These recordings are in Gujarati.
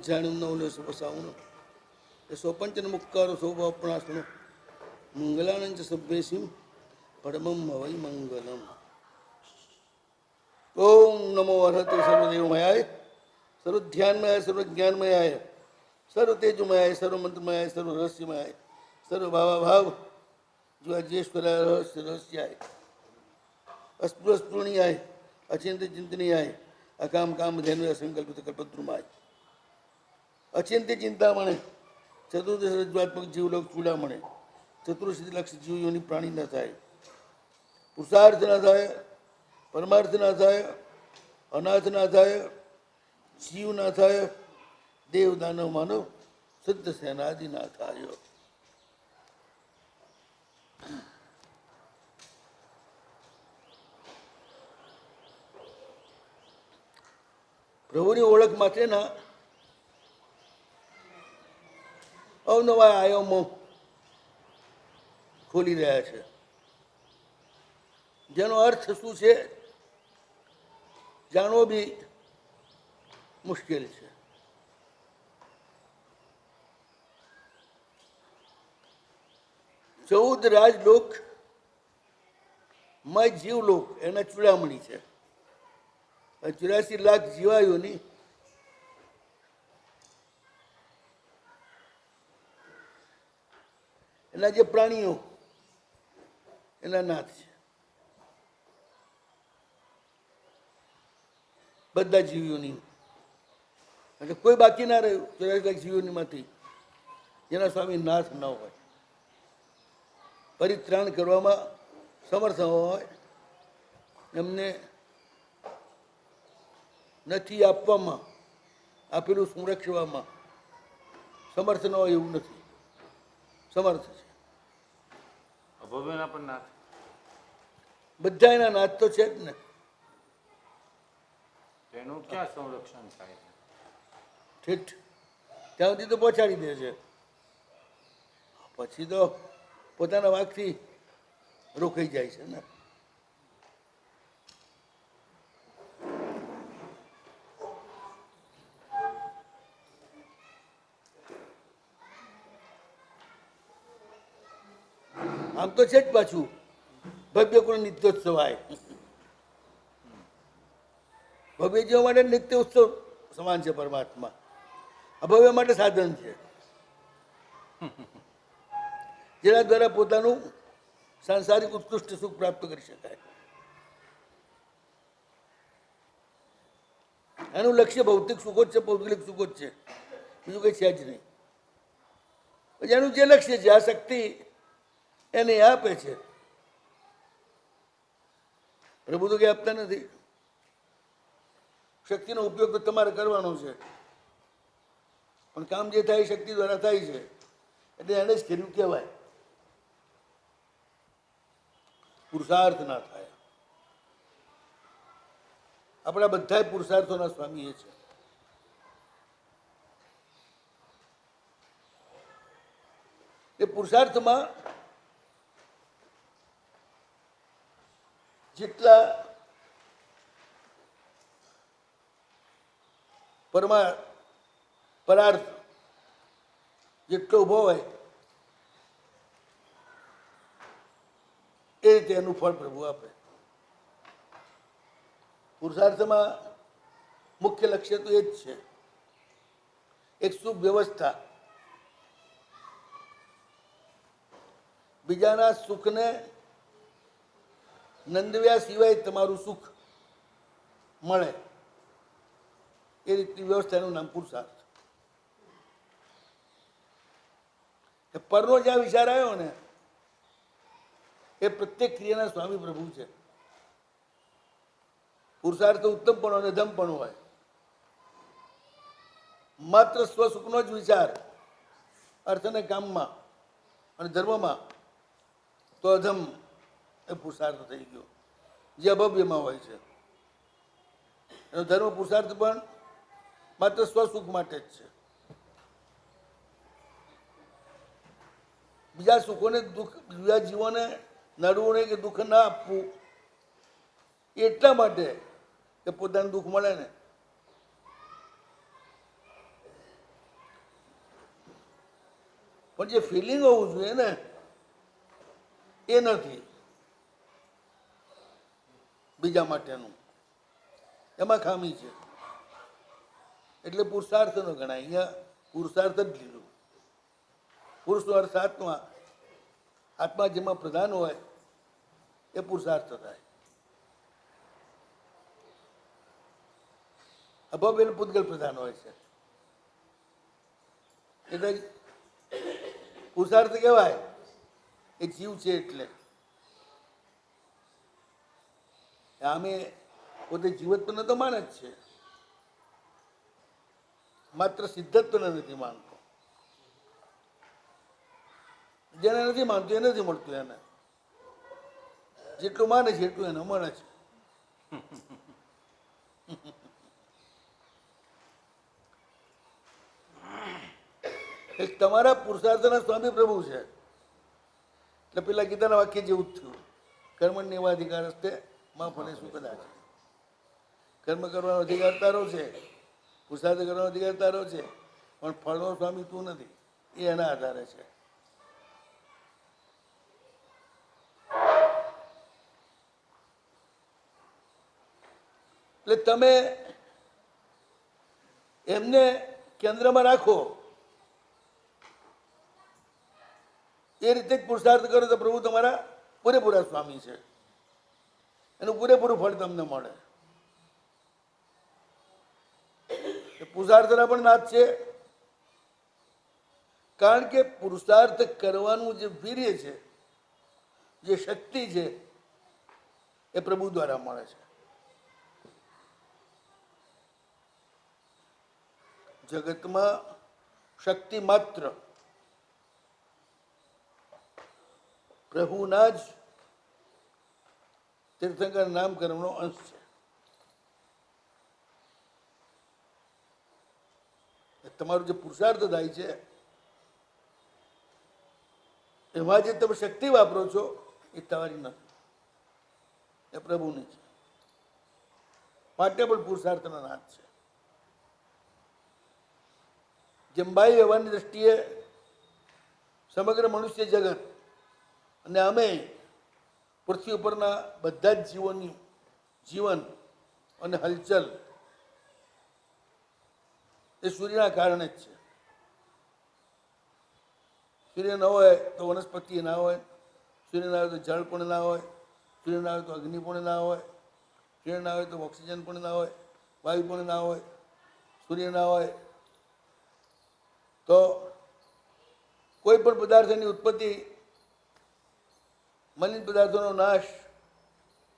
જાણ્યું નવલે સપસાવણ એ સોપંચન મુક્કારો શોભાપણાસનો મંગલાનંચ સભ્યેશિમ પરમમ હવૈ મંગલમ. ઓમ નમો અર્હતે સર્વદેવમયાય સર્વધ્યાનમયાય સર્વજ્ઞાનમયાય સર્વતેજમયાય સર્વમંત્રમયાય સર્વરહસ્યમયાય સર્વભાવાભાવ જ્વાજેશ્વરાય રહસ્ય રહસ્યાય અસ્પૃસ્પૃણિયાય અચિંત ચિંતનીયાય અકામ કામ ધેનુ સંકલ્પિત કલ્પદ્રુમાય અચિંત્ય ચિંતામણે ચતુર્દશ રજ્વાત્મક જીવલોક ચૂડામણે ચતુર્સિદ્ધ લક્ષ જીવોની પ્રાણી ન થાય, પુરુષાર્થ ના થાય, પરમાર્થ ના થાય, અનાથ ના થાય, જીવ ના થાય, દેવ દાનવ માનવ સિદ્ધ સેનાદિ ના થાય. પ્રભુની ઓળખ માટેના અવનવા આયામો ખોલી રહ્યા છે, જેનો અર્થ શું છે જાણવો બી મુશ્કેલ છે. ચૌદ રાજલોક માં જીવલોક એના ચૂડામણી છે. 84 લાખ જીવાયુની એના જે પ્રાણીઓ એના નાથ છે. બધા જીવીઓની એટલે કોઈ બાકી ના રહ્યું 84 લાખ જીવીઓની માંથી જેના સ્વામી નાથ ન હોય, પરિત્રાણ કરવામાં સમર્થ હોય, એમને નથી આપવામાં આપેલું સંરક્ષવામાં સમર્થ ન હોય એવું નથી, સમર્થ છે. અભવ્યના પણ નાથ, બધા એના નાથ તો છે જ ને. તેનું ક્યાં સંરક્ષણ થાય? ઠીક ત્યાં સુધી તો પહોંચાડી દે છે, પછી તો પોતાના વાઘથી રોકાઈ જાય છે ને. આમ તો છે જ પાછું ભવ્ય કુળ નિત્યોત્સવાય. ભવ્ય જીવ માટે નિત્ય ઉત્સવ સમાન છે પરમાત્મા, અભવ્ય માટે સાધન છે, જેના દ્વારા પોતાનું સાંસારિક ઉત્કૃષ્ટ સુખ પ્રાપ્ત કરી શકાય. એનું લક્ષ્ય ભૌતિક સુખો જ છે, ભૌગોલિક સુખો જ છે, બીજું કઈ છે જ નહીં. પછી એનું જે લક્ષ્ય છે આ શક્તિ એને આપે છે. પ્રભુ તો કઈ આપતા નથી, શક્તિનો ઉપયોગ તો તમારે કરવાનો છે, પણ કામ જે થાય શક્તિ દ્વારા થાય છે એટલે એને જ કર્યું કહેવાય. પુરુષાર્થ ના થાય. આપણા બધા પુરુષાર્થોના સ્વામી એ છે. એ પુરુષાર્થમાં જેટલા પરાર્થ જેટલો ઉભો હોય એ રીતે એનું ફળ પ્રભુ આપે. પુરુષાર્થમાં મુખ્ય લક્ષ્ય તો એ જ છે, એક સુખ વ્યવસ્થા. બીજાના સુખને નંદવ્યા સિવાય તમારું સુખ મળે એ રીતની વ્યવસ્થાનું નામ પુરુષાર્થ. પરનો જ્યાં વિચાર આવ્યો ને એ પ્રત્યેક ક્રિયાના સ્વામી પ્રભુ છે. પુરુષાર્થ ઉત્તમપણો અને ધમપણો હોય, માત્ર સ્વસુખનો જ વિચાર અર્થ અને કામમાં અને ધર્મમાં તો અધમ એ પુરુષાર્થ થઈ ગયો, જે અભવ્યમાં હોય છે. એનો ધર્મ પુરુષાર્થ પણ માત્ર સ્વસુખ માટે જ છે. બીજા સુખોને દુઃખ, બીજા જીવોને નડવું નહીં કે દુઃખ ના આપવું એટલા માટે કે પોતાનું દુઃખ મળે ને પણ જે ફિલિંગ હોવું જોઈએ ને એ નથી બીજા માટેનું, એમાં ખામી છે. એટલે પુરુષાર્થ ન ગણાય. અહીંયા પુરુષાર્થ જ લીધું. પુરુષનો અર્થ આત્મા, આત્મા જેમાં પ્રધાન હોય એ પુરુષાર્થ થાય. અભવ્ય પૂતગલ પ્રધાન હોય છે એટલે પુરુષાર્થ કહેવાય એ જીવ છે. એટલે આમે પોતે જીવત તો ન તો માને જ છે, માત્ર સિદ્ધત્વને નથી માનતો. જેને નથી માનતું એ નથી મળતું. એને જેટલું માને છે એટલું એને મળે છે. તમારા પુરુષાર્થના સ્વામી પ્રભુ છે. એટલે પેલા ગીતાના વાક્ય જેવું જ થયું, કર્મણ્ય એવા અધિકાર હસ્તે માં ફળે શું કદાચ. કર્મ કરવાનો અધિકાર તારો છે, પુરુષાર્થ કરવાનો અધિકાર તારો છે, પણ ફળનો સ્વામી તું નથી. એ એના આધારે છે. એટલે તમે એમને કેન્દ્રમાં રાખો, એ રીતે જ પુરુષાર્થ કરો તો પ્રભુ તમારા પૂરેપૂરા સ્વામી છે. એનું પૂરેપૂરું ફળ તમને મળે. પુરુષાર્થના પણ નાથ છે, કારણ કે પુરુષાર્થ કરવાનું જે વીર્ય છે, જે શક્તિ છે, એ પ્રભુ દ્વારા મળે છે. જગતમાં શક્તિ માત્ર પ્રભુના જ તીર્થંકર નામકરણનો અંશ છે. તમારો જે પુરુષાર્થ થાય છે એમાં જે તમે શક્તિ વાપરો છો એ તમારી નથી, એ પ્રભુની છે. માટે પણ પુરુષાર્થના નાથ છે. જેમ બાહ્ય વ્યવહારની દ્રષ્ટિએ સમગ્ર મનુષ્ય જગત અને અમે પૃથ્વી ઉપરના બધા જ જીવોની જીવન અને હલચલ એ સૂર્યના કારણે જ છે. સૂર્ય ન હોય તો વનસ્પતિ ના હોય, સૂર્ય ના હોય તો જળ પણ ના હોય, સૂર્ય ના હોય તો અગ્નિ પણ ના હોય, સૂર્ય ના હોય તો ઓક્સિજન પણ ના હોય, વાયુ પણ ના હોય. સૂર્ય ના હોય તો કોઈ પણ પદાર્થની ઉત્પત્તિ, મલિન પદાર્થોનો નાશ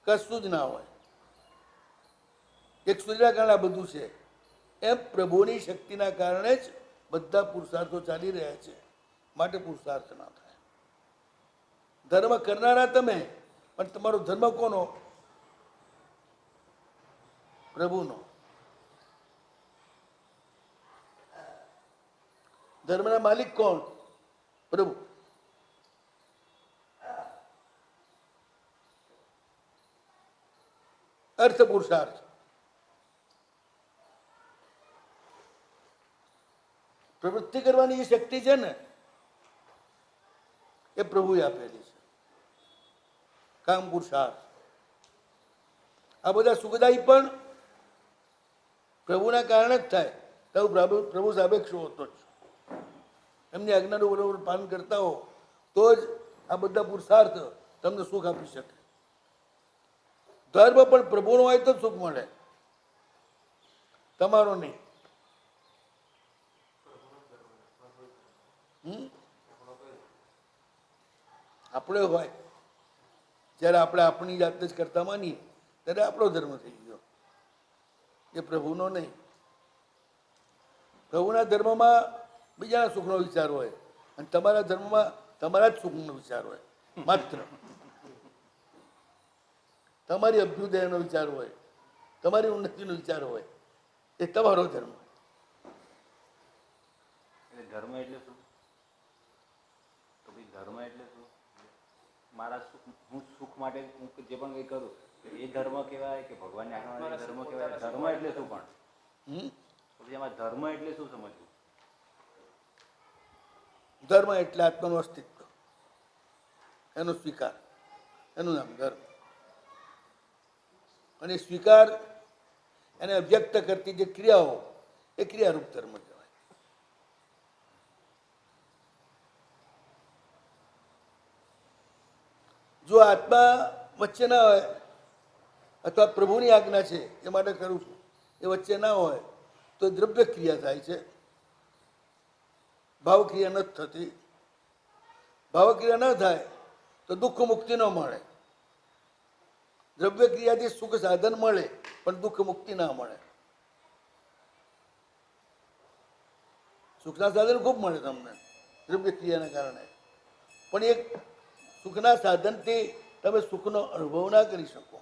કશું જ ના હોય. એક સૂર્યના કારણે આ બધું છે. એમ પ્રભુની શક્તિના કારણે જ બધા પુરુષાર્થો ચાલી રહ્યા છે. માટે પુરુષાર્થ ના થાય. ધર્મ કરનારા તમે, પણ તમારો ધર્મ કોનો? પ્રભુનો. ધર્મના માલિક કોણ? પ્રભુ. અર્થ પુરુષાર્થ. પ્રવૃત્તિ કરવાની જે શક્તિ છે ને એ પ્રભુએ આપેલી છે. કામ પુરુષાર્થ આ બધા સુખદાયી પણ પ્રભુના કારણે જ થાય. તો પ્રભુ સાપેક્ષ હોતો જ, એમની આજ્ઞાનું બરોબર પાલન કરતા હો તો જ આ બધા પુરુષાર્થ તમને સુખ આપી શકે. ધર્મ પણ પ્રભુનો હોય તો સુખ મળે, તમારો નહીં. આપણે હોય જ્યારે આપણે આપણી જાતે જ કરતા માનીએ ત્યારે આપણો ધર્મ થઈ ગયો, એ પ્રભુનો નહીં. પ્રભુના ધર્મમાં બીજાના સુખનો વિચાર હોય અને તમારા ધર્મમાં તમારા જ સુખનો વિચાર હોય. માત્ર તમારી અભ્યુદયનો વિચાર હોય, તમારી ઉન્નતિનો વિચાર હોય. એ તમારો ધર્મ. ધર્મ એટલે શું? તો ભાઈ ધર્મ એટલે શું? મારા સુખ, હું સુખ માટે હું જે પણ કંઈ કરું એ ધર્મ કહેવાય કે ભગવાનની આજ્ઞા ધર્મ કહેવાય? ધર્મ એટલે શું? પણ તો પછી એમાં ધર્મ એટલે શું સમજવું? ધર્મ એટલે આત્માનું અસ્તિત્વ, એનો સ્વીકાર, એનું નામ ધર્મ. અને સ્વીકાર એને અભ્યક્ત કરતી જે ક્રિયાઓ એ ક્રિયારૂપ ધર્મ કહેવાય. જો આત્મા વચ્ચે ના હોય અથવા પ્રભુની આજ્ઞા છે એ માટે કરું છું એ વચ્ચે ના હોય તો દ્રવ્ય ક્રિયા થાય છે, ભાવક્રિયા નથી થતી. ભાવક્રિયા ન થાય તો દુઃખ મુક્તિ ન મળે. દ્રવ્ય ક્રિયાથી સુખ સાધન મળે પણ દુઃખ મુક્તિ ના મળે. સુખના સાધન ખૂબ મળે તમને દ્રવ્ય ક્રિયાના કારણે, પણ એક સુખના સાધનથી તમે સુખનો અનુભવ ના કરી શકો.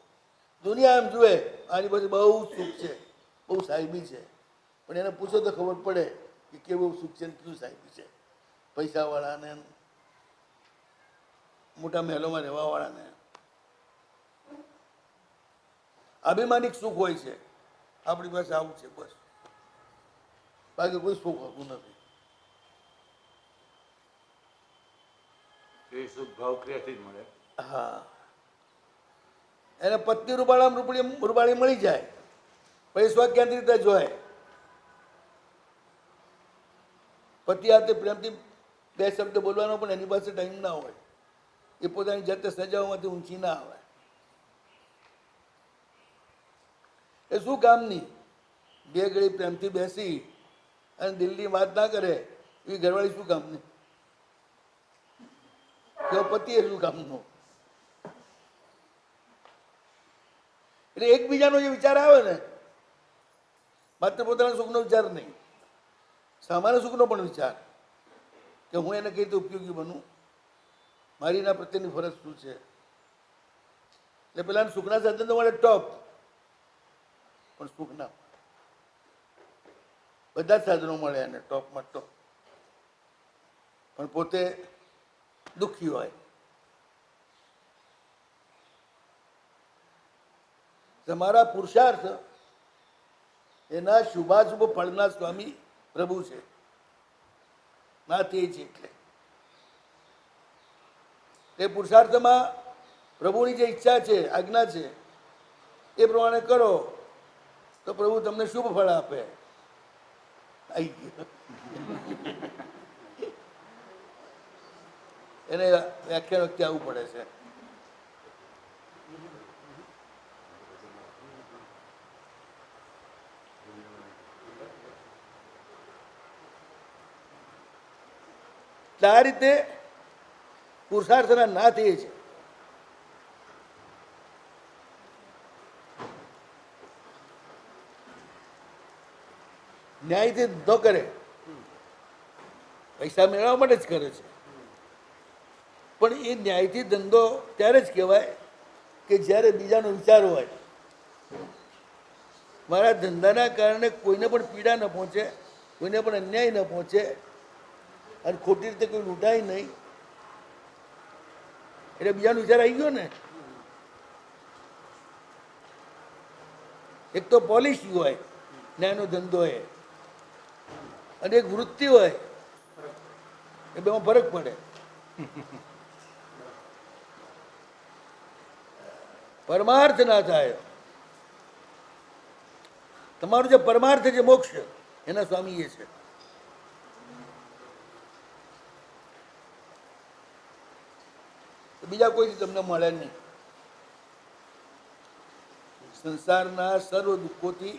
દુનિયા એમ જુએ આની પાસે બહુ સુખ છે, બહુ સાહેબી છે, પણ એને પૂછો તો ખબર પડે કે કેવું સુખ છે ને કેવું સાહેબી છે. પૈસાવાળાને, મોટા મહેલોમાં રહેવાવાળાને અભિમાનિક સુખ હોય છે, આપણી પાસે આવું છે બસ, બાકી કોઈ સુખ હોતું નથી. એ સુખ ભાવ ક્રિયાથી જ મળે. હા, એને પત્ની રૂપાળી મળી જાય પછી સ્વ કેન્દ્રિત જ હોય. પતિ હાથે પ્રેમથી બે શબ્દ બોલવાનો પણ એની પાસે ટાઈમ ના હોય. એ પોતાની જાતે સજાઓમાંથી ઊંચી ના આવે. એ શું કામની? બે ઘડી પ્રેમથી બેસી અને દિલની વાત ના કરે એ ઘરવાળી શું કામની? કે પતિ એ શું કામનો? એટલે એકબીજાનો જે વિચાર આવે ને, માત્ર પોતાના સુખનો વિચાર નહીં, સામાન્ય સુખનો પણ વિચાર કે હું એને કઈ રીતે ઉપયોગી બનું, મારી એના પ્રત્યેની ફરજ શું છે. એટલે પેલા સુખના સાધન તો મળે ટોપ, પણ સુખ ના બધા જ સાધનો મળે એને ટોપમાં ટોપ, પણ પોતે દુઃખી હોય. તમારા પુરુષાર્થ એના શુભાશુભ ફળના સ્વામી પ્રભુ છે, ના તે છે. એટલે તે પુરુષાર્થમાં પ્રભુની જે ઈચ્છા છે, આજ્ઞા છે એ પ્રમાણે કરો તો પ્રભુ તમને શુભ ફળ આપે. આવી ગયું. એને વ્યાખ્યા વખતે આવવું પડે છે. આ રીતે પુરુષાર્થના નાથ એ છે. ન્યાયથી ધંધો કરે, પૈસા મેળવવા માટે જ કરે છે, પણ એ ન્યાયથી ધંધો ત્યારે જ કહેવાય કે જ્યારે બીજાનો વિચાર હોય. મારા ધંધાના કારણે કોઈને પણ પીડા ન પહોંચે, કોઈને પણ અન્યાય ન પહોંચે અને ખોટી રીતે કોઈ લૂંટાય નહીં, એટલે બીજાનો વિચાર આવી ગયો ને. એક તો પોલિસી હોય, ન્યાયનો ધંધો હોય, અને એક વૃત્તિ હોય, એ બેમાં ફરક પડે. પરમાર્થ ના થાય. તમારું જે પરમાર્થ છે મોક્ષ, એના સ્વામી એ છે. બીજા કોઈ તમને મળે નહીં. સંસારના સર્વ દુઃખોથી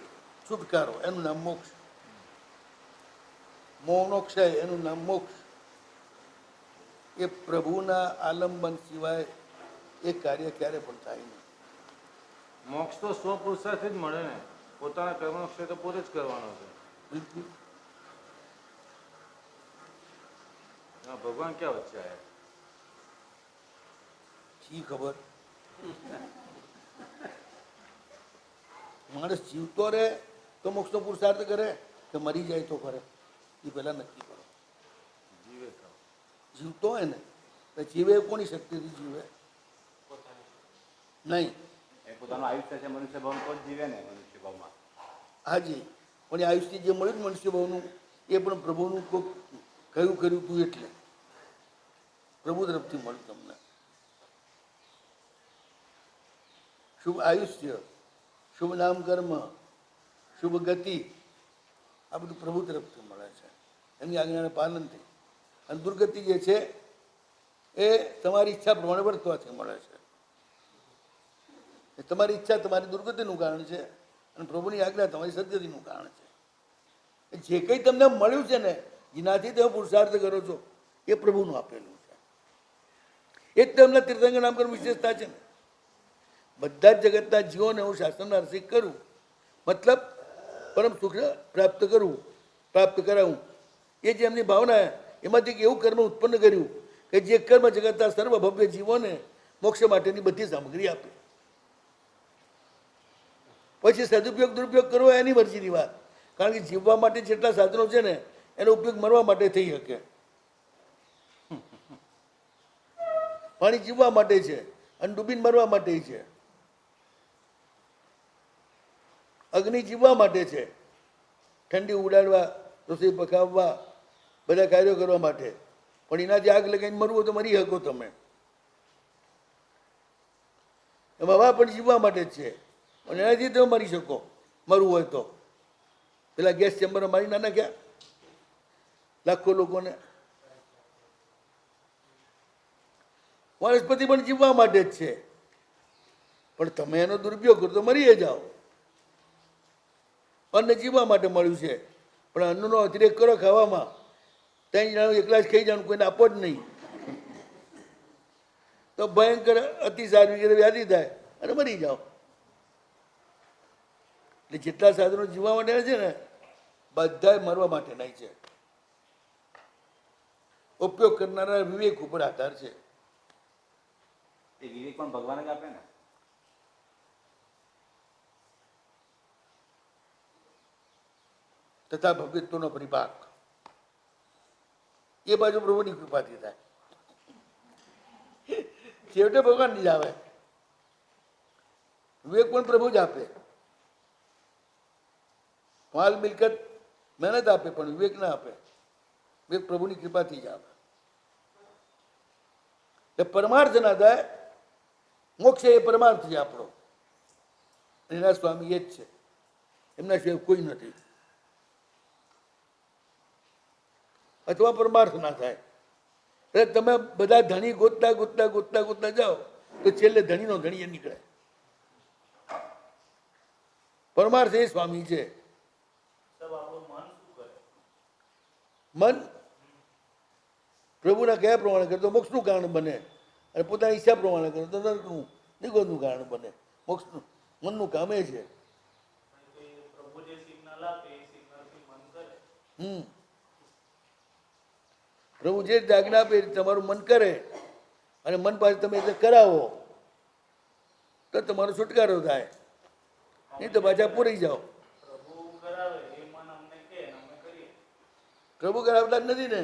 છુટકારો એનું નામ મોક્ષ. મોહનો ક્ષય એનું નામ મોક્ષ. એ પ્રભુના આલંબન સિવાય એ કાર્ય ક્યારે પણ થાય નહીં. મોક્ષ તો સ્વપુરુષાર્થથી જ મળે ને. પોતાના કર્મનો ક્ષય તો પોતે જ કરવાનો છે. બિલકુલ. ભગવાન ક્યાં વચ્ચે આવ્યા? શી ખબર. માણસ જીવતો રહે તો મોક્ષનો પુરુષાર્થ કરે કે મરી જાય તો કરે, એ પહેલા નક્કી કરો. જીવે તો જીવતો હોય ને તો જીવે કોની શક્તિથી જીવે? નહીં. એ પોતાનું આયુષ્ય છે મનુષ્ય ભાવ તો જ જીવે ને મનુષ્ય ભાવમાં. હાજી, પણ એ આયુષ્ય જે મળ્યું ને મનુષ્ય ભાવનું, એ પણ પ્રભુનું કોઈક કયું કર્યું તું એટલે પ્રભુ તરફથી મળ્યું તમને. શુભ આયુષ્ય, શુભ નામ કર્મ, શુભ ગતિ, આ બધું પ્રભુ તરફથી મળે છે, એમની આજ્ઞાને પાલનથી. અને દુર્ગતિ જે છે એ તમારી ઈચ્છા પ્રમાણે વર્તવાથી મળે છે. એ તમારી ઈચ્છા તમારી દુર્ગતિનું કારણ છે અને પ્રભુની આજ્ઞા તમારી સદગતિનું કારણ છે. જે કંઈ તમને મળ્યું છે ને, જેનાથી તમે પુરુષાર્થ કરો છો, એ પ્રભુનું આપેલું છે. એ જ તેમના તીર્થંકર નામકરણ વિશેષતા છે ને. બધા જ જગતના જીવોને હું શાસ્ત્રના રસિક કરું, મતલબ પરમ સુખ પ્રાપ્ત કરવું, પ્રાપ્ત કરાવું, એ જે એમની ભાવના, એમાંથી એવું કર્મ ઉત્પન્ન કર્યું કે જે કર્મ જગતના સર્વ ભવ્ય જીવોને મોક્ષ માટેની બધી સામગ્રી આપે. પછી સદુપયોગ દુરુપયોગ કરવો એની મરજીની વાત, કારણ કે જીવવા માટે જેટલા સાધનો છે ને એનો ઉપયોગ મરવા માટે થઈ શકે. પાણી જીવવા માટે છે અને ડૂબીને મરવા માટે છે. અગ્નિ જીવવા માટે છે, ઠંડી ઉડાડવા, રસોઈ પકાવવા, બધા કાર્યો કરવા માટે. પણ એનાથી આગ લગાવીને મરવું હોય તો મરી શકો તમે. હવા પણ જીવવા માટે જ છે, અને એનાથી તમે મરી શકો મરવું હોય તો. પેલા ગેસ ચેમ્બરમાં મારી ના નાખ્યા લાખો લોકોને. વનસ્પતિ પણ જીવવા માટે જ છે, પણ તમે એનો દુરુપયોગ કરો તો મરી જાઓ. અન્ન જીવવા માટે મળ્યું છે, પણ અન્નનો અતિરેક કરો ખાવામાં, ત્યાં જણાવું એકલા જ ખાઈ જવાનું, કોઈને આપો જ નહીં, તો ભયંકર અતિસાર વગેરે વ્યાધિ થાય અને મરી જાઓ. એટલે જેટલા સાધનો જીવવા માટે છે ને, બધા મરવા માટેના છે. ઉપયોગ કરનારા વિવેક ઉપર આધાર છે. એ વિવેક પણ ભગવાન જ આપે ને. તથા ભવ્યત્વનો પરિપાક એ બાજુ પ્રભુની કૃપાથી થાય. છેવટે ભગવાન જ આવે. વિવેક પણ પ્રભુ જ આપે. માલ મિલકત મહેનત આપે, પણ વિવેક ના આપે. વિવેક પ્રભુની કૃપાથી જ આપે. એ પરમાર્થ ના થાય. મોક્ષ એ પરમાર્થ છે આપણો. એના સ્વામી એ જ છે, એમના સિવાય કોઈ નથી. અથવા પરમાર્થ ના થાય. એટલે તમે બધા ધણી ગોતતા ગોતતા ગોતતા ગોતતા જાઓ તો છેલ્લે ધણીનો ધણી એ નીકળે. પરમાર્થ એ સ્વામી છે. મન પ્રભુના કયા પ્રમાણે કરે તો મોક્ષનું કારણ બને, અને પોતાની ઈચ્છા પ્રમાણે કરે તો નરકનું નિગોદનું કારણ બને. મોક્ષનું મનનું કામ એ છે. પ્રભુ જે આજ્ઞા આપે તમારું મન કરે, અને મન પાસે તમે કરાવો તો તમારો છુટકારો થાય, નહીં તો પાછા પૂરી જાઓ. પ્રભુ કરાવતા જ નથી ને.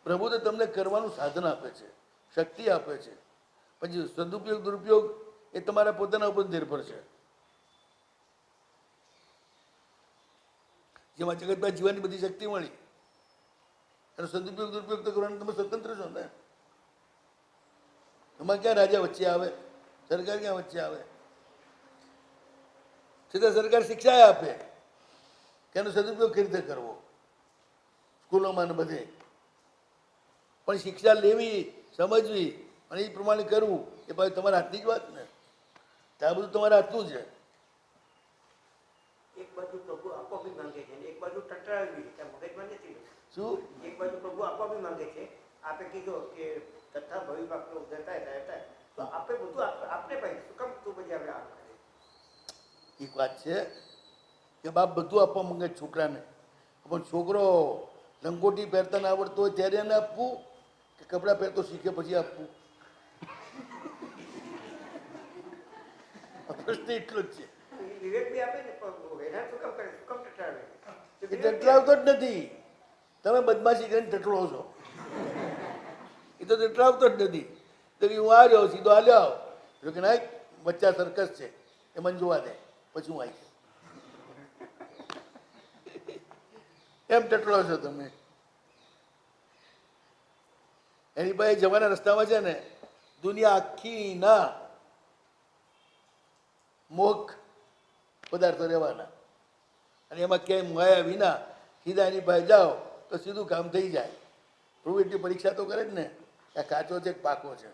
પ્રભુ તો તમને કરવાનું સાધન આપે છે, શક્તિ આપે છે. પછી સદુપયોગ દુરુપયોગ એ તમારા પોતાના ઉપર નિર્ભર છે. જેમાં જગતમાં જીવવાની બધી શક્તિ મળી, અને સદુપયોગ દુરુપયોગ તો કરવાનું તમે સ્વતંત્ર છો ને. એમાં ક્યાં રાજા વચ્ચે આવે, સરકાર ક્યાં વચ્ચે આવે? છતાં સરકાર શિક્ષા આપે કે એનો સદુપયોગ કઈ રીતે કરવો, સ્કૂલોમાં ને બધે. પણ શિક્ષા લેવી, સમજવી અને એ પ્રમાણે કરવું એ પાછું તમારા હાથની જ વાત ને. તો આ બધું તમારા હાથનું છે. એક બાજુ પ્રભુ આપવા બી માંગે છે, એક બાજુ ટટરાવી મગજમાં નથી. શું? એક બાજુ પ્રભુ આપવા બી માંગે છે. આપે કીધું કે તથા ભવિપાકનો ઉદય થાય તો આપે બધું આપને પાઈ શું કામ તું પછી આપણે આપ કરે? એક વાત છે કે બાપ બધું આપવા માંગે છોકરાને, પણ છોકરો લંગોટી પહેરતા ના આવડતો હોય ત્યારે એને આપવું કે કપડાં પહેરતો શીખે પછી આપવું? પ્રશ્ન એટલો જ છે. વિવેક બી આપે ને, પણ એના શું કામ કરે, શું કામ ટટરાવે? એ ટટરાવતો જ નથી. તમે બદમાશી કરીને ટટલો છો. એ તો ટટરાવતો જ નથી. તો કે હું આવ્યો સીધો હાલ્યો આવ, જો કે ના બચ્ચા સર્કસ છે એ મને જોવા દે પછી હું આવી. એમ ટટલો છો તમે. એની પાસે જવાના રસ્તામાં છે ને દુનિયા આખીના મોક પદાર્થો રહેવાના, અને એમાં ક્યાંય માયા વિના સીધા એની પાસે જાઓ તો સીધું કામ થઈ જાય. પ્રભુ એટલી પરીક્ષા તો કરે જ ને, આ કાચો છે કે પાકો છે.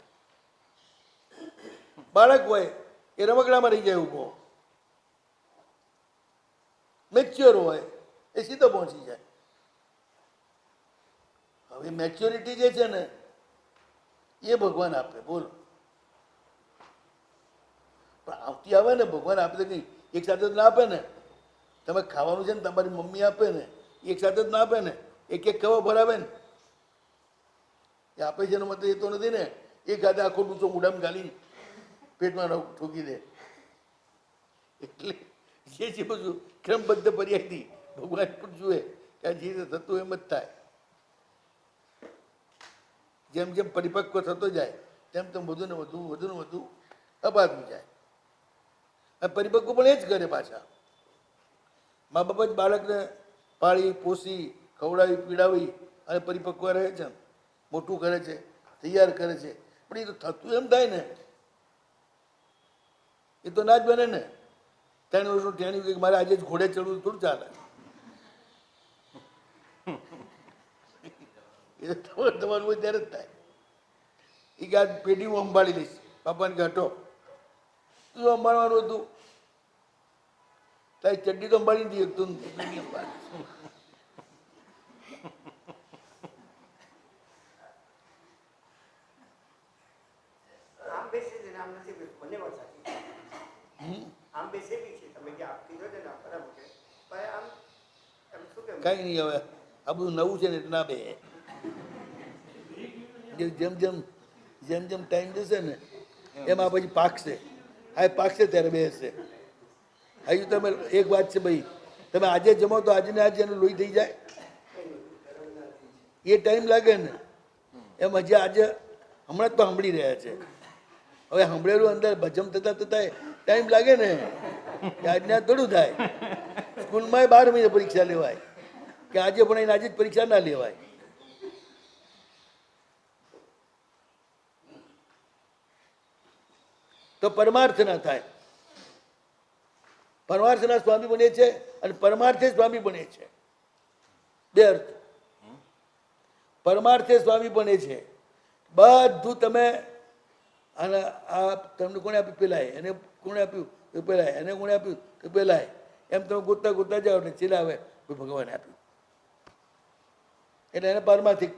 બાળક હોય એ રમકડામાં રહી જાય ઊભો, મેચ્યોર હોય એ સીધો પહોંચી જાય. હવે મેચ્યોરિટી જે છે ને એ ભગવાન આપે, બોલો. પણ આવતી આવે ને ભગવાન આપે તો કંઈ એક સાથે જ ના આપે ને. તમે ખાવાનું છે ને તમારી મમ્મી આપે ને એક સાથે જ ના આપે ને, એક એક ખાવા ભરાવે ને એ આપે છે એનો મતલબ એ તો નથી ને એક હાથે આખો ડૂચો મોઢામાં ગાલી પેટમાં ઠોકી દે. એટલે જે છે બધું ક્રમબદ્ધ પર્યાયથી ભગવાન પણ જુએ કે આ જે થતું એમ જ થાય. જેમ જેમ પરિપક્વ થતો જાય તેમ તેમ વધુ ને વધુ અપાતું જાય. અને પરિપક્વ પણ એ જ કરે પાછા. મા બાપ જ બાળકને પાળી પોષી ખવડાવી પીડાવી અને પરિપક્વ રહે છે, મોટું કરે છે, તૈયાર કરે છે. પણ એ તો થતું એમ થાય ને, એ તો ના જ બને ને. 3 વર્ષનું ટેણ્યું કે મારે આજે જ ઘોડે ચડવું થોડું ચાલે. એ તો તમારું હોય ત્યારે જ થાય. એ કે આ પેઢી હું સંભાળી લઈશ. બાપાને કે હટો, તું સંભાળવાનું હતું, તારી ચડ્ડી તો સંભાળી દઈએ, તું પેઢી સંભાળ. આમ બેસે છે ને આમ નથી બેસતું, બંને વાત સાચી. આમ બેસે બી છે, તમે જે આપ કીધો છે ને બરાબર છે, પણ આમ એમ શું કે કાંઈ નહીં. હવે આ બધું નવું છે ને એટલે ના બે. જેમ જેમ ટાઈમ જશે ને એમ આ પછી પાકશે. આ પાકશે ત્યારે બેસશે. હજુ તમે એક વાત છે ભાઈ, તમે આજે જમો તો આજે ને આજે એનું લોહી થઈ જાય, એ ટાઈમ લાગે ને. એમ હજી આજે હમણાં જ તો સાંભળી રહ્યા છે. હવે સાંભળેલું અંદર ભજમ થતા ટાઈમ લાગે ને, કે આજને આ થોડું થાય. સ્કૂલમાં 12 મહિને પરીક્ષા લેવાય, કે આજે ભણાઈને આજે જ પરીક્ષા ના લેવાય. તો પરમાર્થ ના થાય. પરમાર્થના સ્વામી બને છે અને પરમાર્થે સ્વામી બને છે. બે અર્થ. પરમાર્થે સ્વામી બને છે. બધું તમે અને આ તમને કોણે આપ્યું પેલાય, એને કોણે આપ્યું તો પેલાય, એને કોણે આપ્યું તો પેલાય, એમ તમે ગોતતા જાઓ ને છેલ્લે આવે ભગવાને આપ્યું. એટલે એને પારમાર્થિક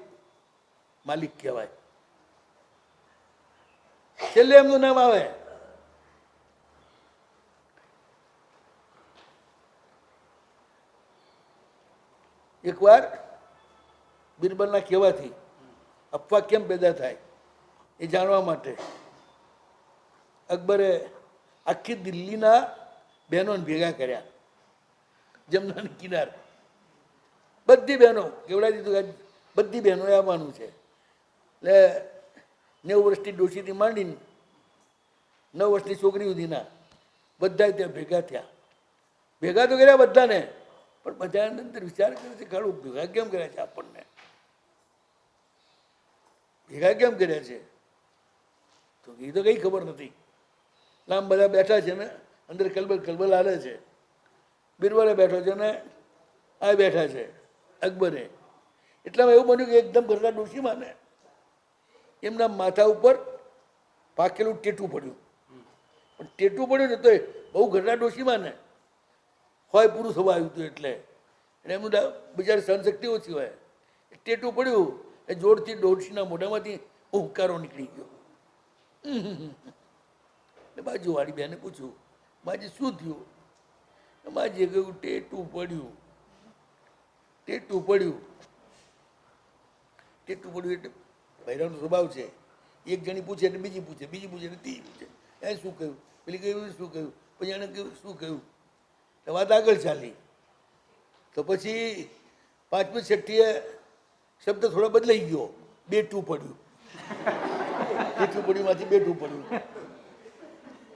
માલિક કહેવાય. છેલ્લે એમનું નામ આવે. એકવાર બિરબલના કહેવાથી અફવા કેમ પેદા થાય એ જાણવા માટે અકબરે આખી દિલ્હીના બહેનોને ભેગા કર્યા. જમનાની કિનાર બધી બહેનો કેવડાવી દીધું કે બધી બહેનોએ આવવાનું છે. એટલે 90 વર્ષથી ડોશીથી માંડીને 9 વર્ષની છોકરી સુધીના બધા ત્યાં ભેગા થયા. ભેગા તો કર્યા બધાને, પણ બધા અંદર વિચાર કરે છે ખાડું ભેગા કેમ કર્યા છે, આપણને ભેગા કેમ કર્યા છે, તો એ તો કંઈ ખબર નથી. આમ બધા બેઠા છે ને અંદર કલબલ હાલે છે. બિરબલે બેઠો છે ને આ બેઠા છે અકબરે. એટલામાં એવું બન્યું કે એકદમ ઘરના ડોશીમાં ને એમના માથા ઉપર પાકેલું ટેટું પડ્યું. પણ ટેટું પડ્યું ને તો બહુ ઘરના ડોશીમાં ને હોય પૂરું થવા આવ્યું હતું. એટલે એમનું બિચારી સહનશક્તિ ઓછી હોય. ટેટું પડ્યું એ જોરથી ડોશીના મોઢામાંથી હુંકારો નીકળી ગયો. બાજુવાળી બેને પૂછ્યું, માજી શું થયું? માજીએ કહ્યું ટેટું પડ્યું. ટેટું પડ્યું એટલે બૈરાનો સ્વભાવ છે. એક જણી પૂછે એટલે બીજી પૂછે, બીજી પૂછે એટલે ત્રીજી પૂછે, એ શું કહ્યું, પેલી કહ્યું શું કહ્યું, પછી એને કહ્યું શું કહ્યું. તો વાત આગળ ચાલી. તો પછી 5મી છઠ્ઠીએ શબ્દ થોડો બદલાઈ ગયો, બેઠું પડ્યું. બેઠું પડ્યું માંથી બેઠું પડ્યું.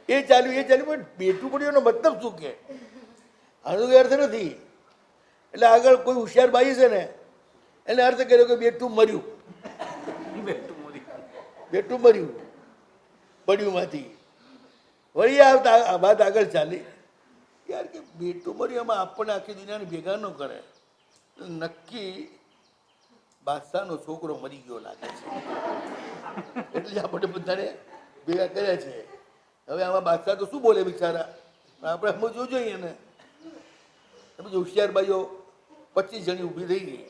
એ ચાલ્યું પણ બેઠું પડ્યું એનો મતલબ શું કે આનો કોઈ અર્થ નથી. એટલે આગળ કોઈ હોશિયાર બાઈ છે ને એને અર્થ કર્યો કે બેઠું મર્યું. પેટું મર્યું પડ્યુંમાંથી વળી આવતા આ વાત આગળ ચાલી યાર કે બેટું મર્યું એમાં આપણને આખી દુનિયાને ભેગા ન કરે નક્કી બાદશાહનો છોકરો મરી ગયો લાગે છે એટલે જ આપણે બધાને ભેગા કર્યા છે. હવે આમાં બાદશાહ તો શું બોલે બિચારા આપણે સમજવું જોઈએ ને. પછી હોશિયાર ભાઈઓ 25 જણી ઊભી થઈ ગઈ.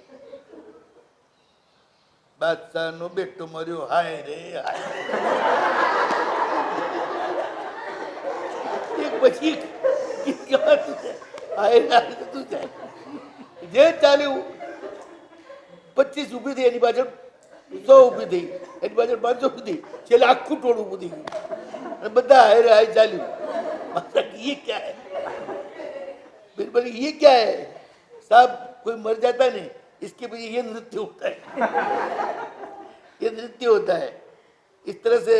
બાદશાહનો બેટો મર્યો હાય રે હાય. એક પછી જે ચાલ્યું 25 ઊભી થઈ એની પાછળ 100 ઊભી થઈ એની પાછળ 500 ઊભી થઈ છેલ્લે આખું ટોળું ઊભું થઈ ગયું અને બધા હાય રે હાય ચાલ્યું. ये क्या है बिल्कुल ये क्या है साहब कोई मर जाता नहीं इसके पीछे ये नृत्य होता है ये नृत्य होता है इस तरह से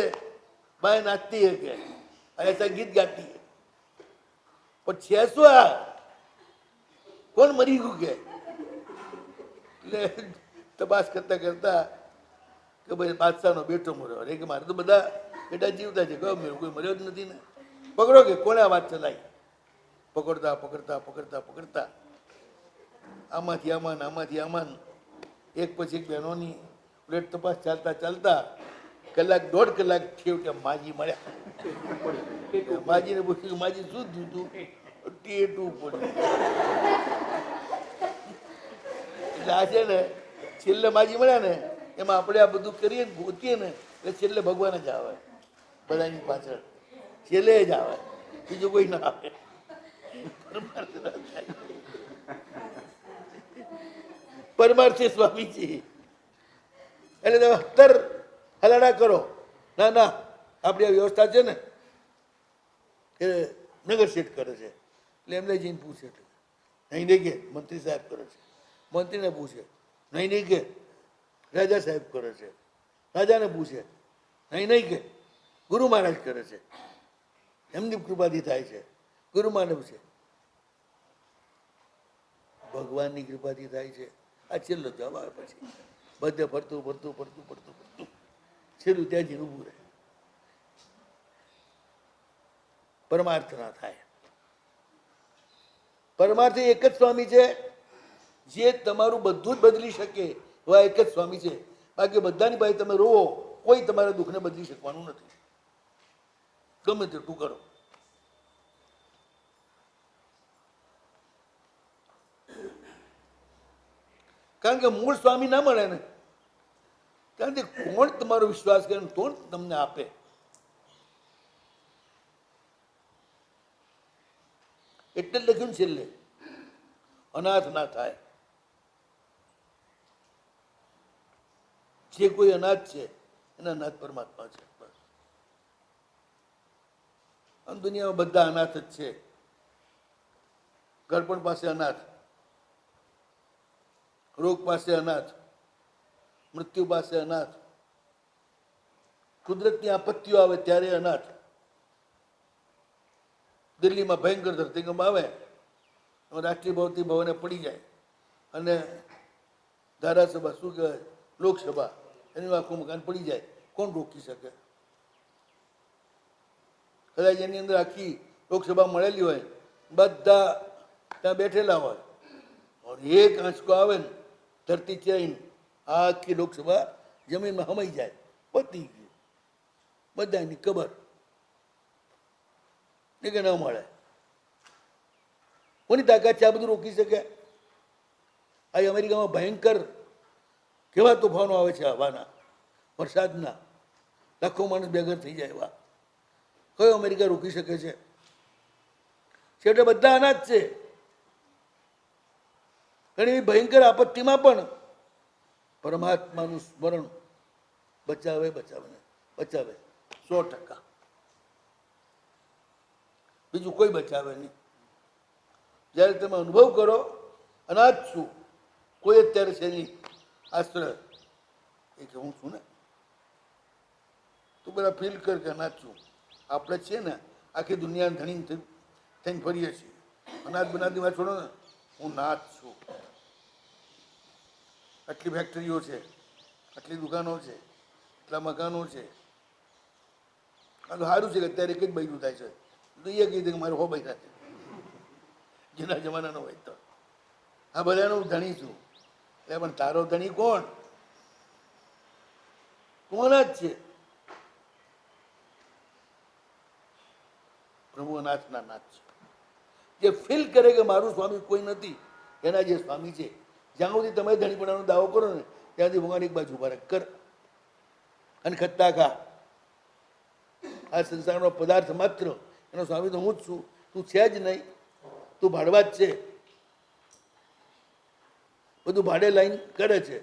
माँ नाचती है क्या ऐसा गीत गाती है पर 600 कौन मरी गયું કે એટલે તપાસ કરતા કરતા કે ભાઈ બાદશાહનો બેટો મર્યો. અરે કે મારે તો બધા બેટા જીવતા છે કહો કોઈ મર્યો જ નથી ને. પકડો કે કોને આ વાત ચલાવી. પકડતા પકડતા પકડતા પકડતા આમાંથી આમાન આમાંથી આમાન એક પછી એક બહેનોની પ્લેટ તપાસ ચાલતા ચાલતા કલાક 1.5 કલાક છેવટે માજી મળ્યા. માજીને પૂછ્યું માજી શું થયું ટેટું પડ્યું. એટલે આ છે ને છેલ્લે માજી મળ્યા ને એમાં આપણે આ બધું કરીએ ને ગોતીએ ને એટલે છેલ્લે ભગવાન જ આવે બધાની પાછળ છેલ્લે જ આવે બીજું કોઈ ના આવે. પરમાર્થી સ્વામીજી એટલે તમે 17 હલાડા કરો. ના ના આપણી આ વ્યવસ્થા છે ને એ નગર શેઠ કરે છે એટલે એમને જઈને પૂછે નહીં નહીં કે મંત્રી સાહેબ કરે છે. મંત્રીને પૂછે નહીં નહીં કે રાજા સાહેબ કરે છે. રાજાને પૂછે નહીં નહીં કે ગુરુ મહારાજ કરે છે. એમની કૃપાથી થાય છે. ગુરુ મહારાજ પૂછે ભગવાનની કૃપાથી થાય છે. આ છેલ્લો જવાબ આવે પછી બધે ફરતું ફરતું ફરતું ફરતું ફરતું છેલ્લું ત્યાં જઈને ઊભું રહે. પરમાર્થ ના થાય. પરમાર્થ એક જ સ્વામી છે જે તમારું બધું જ બદલી શકે એવા એક જ સ્વામી છે. બાકી બધાની પાસે તમે રોવો કોઈ તમારા દુઃખને બદલી શકવાનું નથી. ગમે તેટલું કરો. કારણ કે મૂળ સ્વામી ના મળે ને કારણ કે કોણ તમારો વિશ્વાસ કરે તો તમને આપે. એટલે જ લખ્યું છેલ્લે અનાથ ના થાય. જે કોઈ અનાથ છે એના અનાથ પરમાત્મા છે. આમ દુનિયામાં બધા અનાથ જ છે. ગળપણ પાસે અનાથ, રોગ પાસે અનાથ, મૃત્યુ પાસે અનાથ, કુદરતની આપત્તિઓ આવે ત્યારે અનાથ. દિલ્હીમાં ભયંકર ધરતીકંપ આવે રાષ્ટ્રીય ભવતી ભવને પડી જાય અને ધારાસભા શું કહેવાય લોકસભા એનું આખું મકાન પડી જાય કોણ રોકી શકે? કદાચ એની અંદર આખી લોકસભા મળેલી હોય બધા ત્યાં બેઠેલા હોય એક આંચકો આવે ને ધરતી ચઈને આખી લોકસભા જમીનમાં હમાઈ જાય પતી ગયું બધાની ખબર એ કે ન મળે. કોની તાકાત છે આ બધું રોકી શકે? આ અમેરિકામાં ભયંકર કેવા તોફાનો આવે છે હવાના વરસાદના લાખો માણસ બેઘર થઈ જાય એવા. કયો અમેરિકા રોકી શકે છે? છેવટે બધા અનાજ છે. ઘણી ભયંકર આપત્તિમાં પણ પરમાત્માનું સ્મરણ બચાવે બચાવે બચાવે 100%. બીજું કોઈ બચાવે નહીં. જ્યારે તમે અનુભવ કરો અનાજ છું કોઈ અત્યારે છે નહીં આશ્રય એ કે હું છું ને તું બધા ફીલ કર કે અનાજ છું. આપણે છે ને આખી દુનિયા ધણી થઈને ફરીએ છીએ. અનાજ બનાવતી વાત છોડો ને હું નાથ છું. આટલી ફેક્ટરીઓ છે આટલી દુકાનો છે એટલા મકાનો છે. આ તો સારું છે કે અત્યારે એક જ બૈરું થાય છે, તો એ કહી દે કે મારે હો બૈરા છે, જેના જમાનાનો હોય તો. આ બધાનો હું ધણી છું. એટલે પણ તારો ધણી કોણ? કોણ જ છે? પ્રભુ અનાથના નાથ છે. જે ફીલ કરે કે મારું સ્વામી કોઈ નથી, એના જે સ્વામી છે. જ્યાં સુધી તમે ધણીપણાનો દાવો કરો ને ત્યાં સુધી ભગવાન એક બાજુ ઉભા રાખ કર અને ખત્તા ખા. આ સંસારનો પદાર્થ માત્ર, એનો સ્વામી તો હું જ છું. તું છે જ નહીં, તું ભાડવા જ છે. બધું ભાડે લાઈન કરે છે.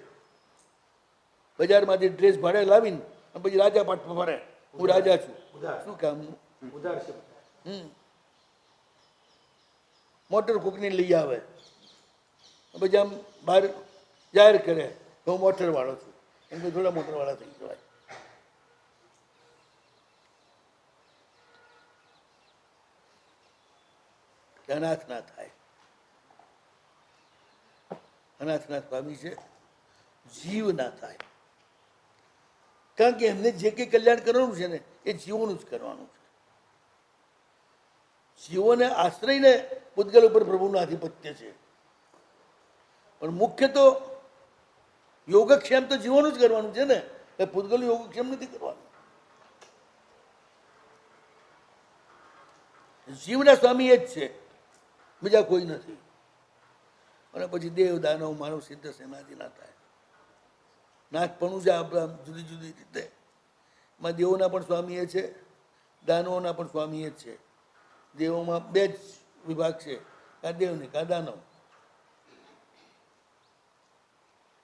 બજારમાંથી ડ્રેસ ભાડે લાવીને અને પછી રાજા પાઠ ફરે, હું રાજા છું. શું કામનું? મોટર કોકની લઈ આવે પછી આમ બહાર જાહેર કરે તો હું મોટર વાળો છું, એમ તો થોડા મોટર વાળા થઈ જવાય. અનાથ ના થાય. અનાથના સ્વામી છે, જીવ ના થાય. કારણ કે એમને જે કંઈ કલ્યાણ કરવાનું છે ને એ જીવોનું જ કરવાનું છે. જીવોને આશ્રયને પૂતગલ ઉપર પ્રભુનું આધિપત્ય છે, પણ મુખ્ય તો યોગક્ષેમ તો જીવોનું જ કરવાનું છે ને. એ પૂતગલ યોગક્ષેમ નથી કરવાનું. જીવના સ્વામી એ જ છે, બીજા કોઈ નથી. અને પછી દેવ દાનવ માનવ સિદ્ધ સેનાથી ના થાય. નાથપણું છે આપણા જુદી જુદી રીતે. એમાં દેવોના પણ સ્વામી એ છે, દાનવોના પણ સ્વામી એ જ છે. દેવોમાં બે જ વિભાગ છે, કાં દેવ ને કાં દાનવ.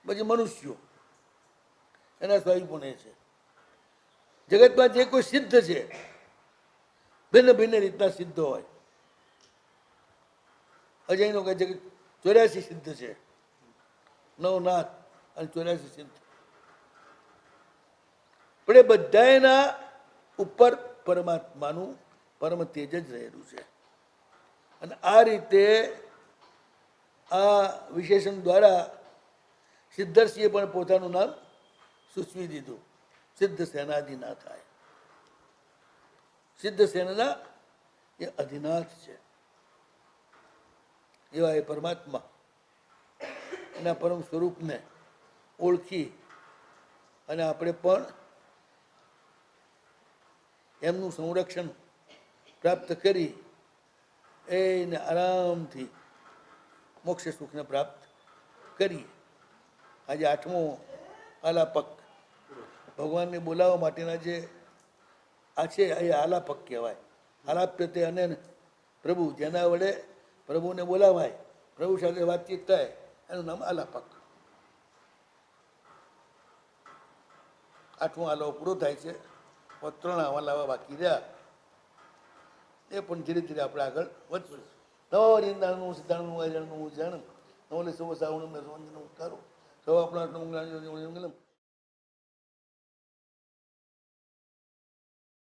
પછી મનુષ્યો એના સ્વામી પણ એ છે. જગતમાં જે કોઈ સિદ્ધ છે ભિન્ન ભિન્ન રીતના સિદ્ધ હોય. અજયનો કહે છે કે 84 સિદ્ધ છે, નવનાથ અને 84 સિદ્ધ. પણ એ બધાના ઉપર પરમાત્માનું પરમ તેજ જ રહેલું છે. અને આ રીતે આ વિશેષણ દ્વારા સિદ્ધર્ષિએ પણ પોતાનું નામ સૂચવી દીધું, સિદ્ધ સેનાધિ ના થાય. સિદ્ધ સેનાના એ અધિનાથ છે. એવા એ પરમાત્મા એના પરમ સ્વરૂપને ઓળખી અને આપણે પણ એમનું સંરક્ષણ પ્રાપ્ત કરી એને આરામથી મોક્ષ સુખને પ્રાપ્ત કરીએ. આજે 8મો આલાપક ભગવાનને બોલાવવા માટેના જે આ છે એ આલાપક કહેવાય. આલાપ્ય તે અને પ્રભુ, જેના વડે પ્રભુને બોલાવાય, પ્રભુ સાથે વાતચીત થાય, એનું નામ આલાપક. 8મો આલાવો પૂરો થાય છે. 3 આલાવા બાકી રહ્યા, એ પણ ધીરે ધીરે આપણે આગળ વધશું. નવરિંદાનું સિદ્ધાંતનું જાણવું જાણમ નવલે સૌ સાવણમ ને સોંજનું ઉતારો સૌ આપણા મંગલમ